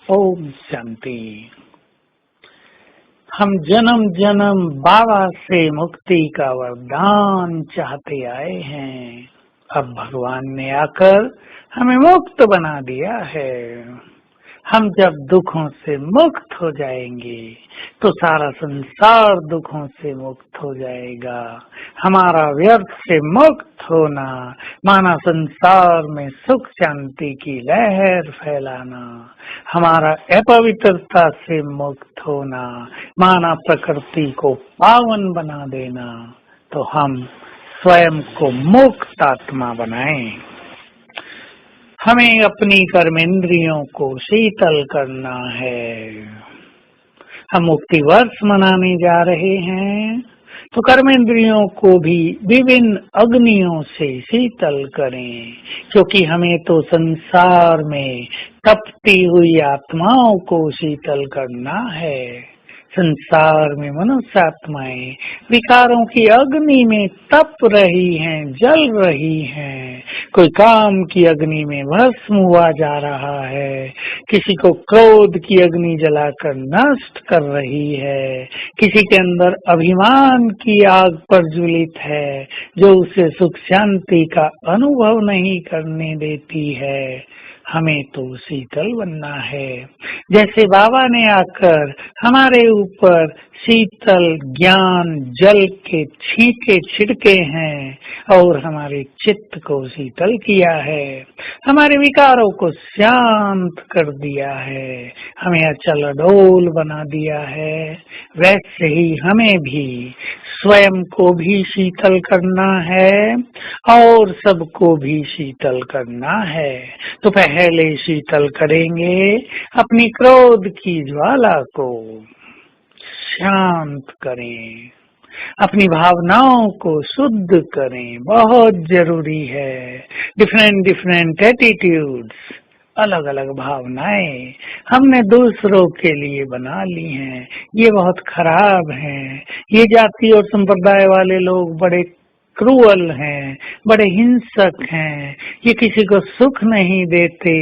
ओम शांति। हम जन्म जन्म बाबा से मुक्ति का वरदान चाहते आए हैं। अब भगवान ने आकर हमें मुक्त बना दिया है। हम जब दुखों से मुक्त हो जाएंगे तो सारा संसार दुखों से मुक्त हो जाएगा। हमारा व्यर्थ से मुक्त होना माना संसार में सुख शांति की लहर फैलाना, हमारा अपवित्रता से मुक्त होना माना प्रकृति को पावन बना देना। तो हम स्वयं को मुक्त आत्मा बनाएं। हमें अपनी कर्मेंद्रियों को शीतल करना है। हम मुक्ति वर्ष मनाने जा रहे हैं तो कर्मेंद्रियों को भी विभिन्न अग्नियों से शीतल करें, क्योंकि हमें तो संसार में तपती हुई आत्माओं को शीतल करना है। संसार में मनुष्य आत्माएं विकारों की अग्नि में तप रही हैं, जल रही हैं। कोई काम की अग्नि में भस्म हुआ जा रहा है, किसी को क्रोध की अग्नि जलाकर नष्ट कर रही है, किसी के अंदर अभिमान की आग प्रज्वलित है जो उसे सुख शांति का अनुभव नहीं करने देती है। हमें तो शीतल बनना है। जैसे बाबा ने आकर हमारे ऊपर शीतल ज्ञान जल के छींटे छिड़के हैं और हमारे चित्त को शीतल किया है, हमारे विकारों को शांत कर दिया है, हमें अचल अडोल बना दिया है, वैसे ही हमें भी स्वयं को भी शीतल करना है और सबको भी शीतल करना है। तो पहले शीतल करेंगे अपनी क्रोध की ज्वाला को, शांत करें, अपनी भावनाओं को शुद्ध करें, बहुत जरूरी है। डिफरेंट एटीट्यूड्स, अलग अलग भावनाएं हमने दूसरों के लिए बना ली हैं, ये बहुत खराब हैं। ये जाति और संप्रदाय वाले लोग बड़े क्रूअल हैं, बड़े हिंसक हैं, ये किसी को सुख नहीं देते,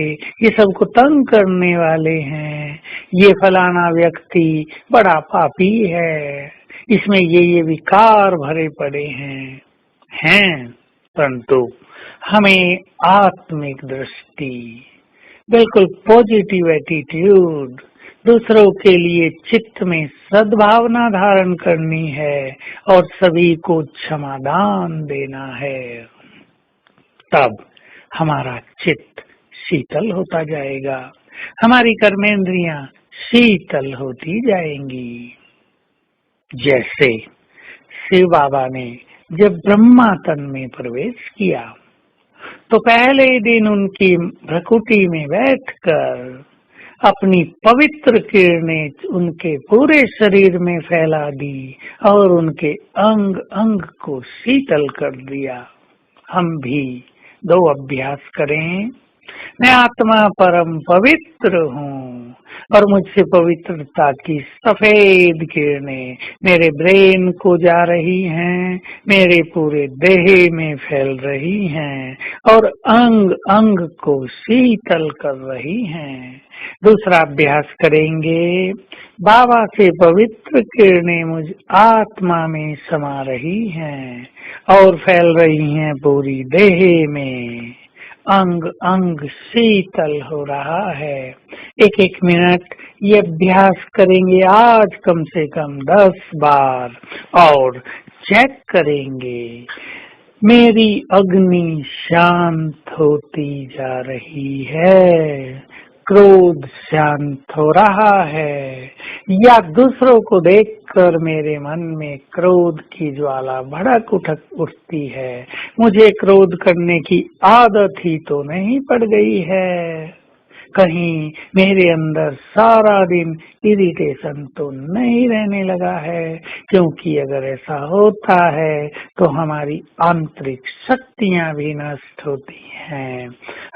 ये सबको तंग करने वाले हैं, ये फलाना व्यक्ति बड़ा पापी है, इसमें ये विकार भरे पड़े हैं। परंतु हमें आत्मिक दृष्टि, बिल्कुल पॉजिटिव एटीट्यूड, दूसरों के लिए चित्त में सद्भावना धारण करनी है और सभी को क्षमादान देना है। तब हमारा चित्त शीतल होता जाएगा, हमारी कर्मेंद्रियां शीतल होती जाएंगी। जैसे शिव बाबा ने जब ब्रह्मा तन में प्रवेश किया तो पहले दिन उनकी भ्रकुटी में बैठकर अपनी पवित्र किरणें उनके पूरे शरीर में फैला दी और उनके अंग अंग को शीतल कर दिया। हम भी 2 अभ्यास करें। मैं आत्मा परम पवित्र हूँ और मुझसे पवित्रता की सफेद किरणें मेरे ब्रेन को जा रही हैं, मेरे पूरे देह में फैल रही हैं और अंग अंग को शीतल कर रही हैं। दूसरा अभ्यास करेंगे। बाबा से पवित्र किरणें मुझ आत्मा में समा रही हैं और फैल रही हैं पूरी देह में। अंग अंग शीतल हो रहा है। 1-1 मिनट ये अभ्यास करेंगे आज कम से कम 10 बार और चेक करेंगे मेरी अग्नि शांत होती जा रही है, क्रोध शांत हो रहा है, या दूसरों को देखकर मेरे मन में क्रोध की ज्वाला भड़क उठती है। मुझे क्रोध करने की आदत ही तो नहीं पड़ गई है। कहीं मेरे अंदर सारा दिन इरिटेशन तो नहीं रहने लगा है, क्योंकि अगर ऐसा होता है तो हमारी आंतरिक शक्तियां भी नष्ट होती हैं,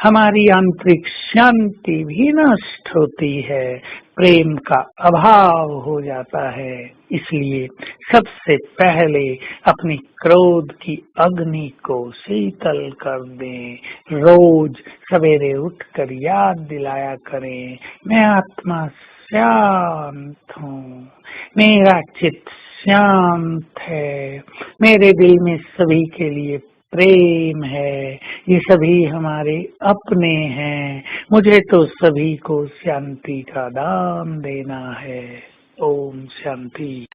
हमारी आंतरिक शांति भी नष्ट होती है। प्रेम का अभाव हो जाता है। इसलिए सबसे पहले अपनी क्रोध की अग्नि को शीतल कर दें। रोज सवेरे उठकर याद दिलाया करें, मैं आत्मा शांत हूँ, मेरा चित्त शांत है, मेरे दिल में सभी के लिए प्रेम है, ये सभी हमारे अपने हैं, मुझे तो सभी को शांति का दान देना है। ओम शांति।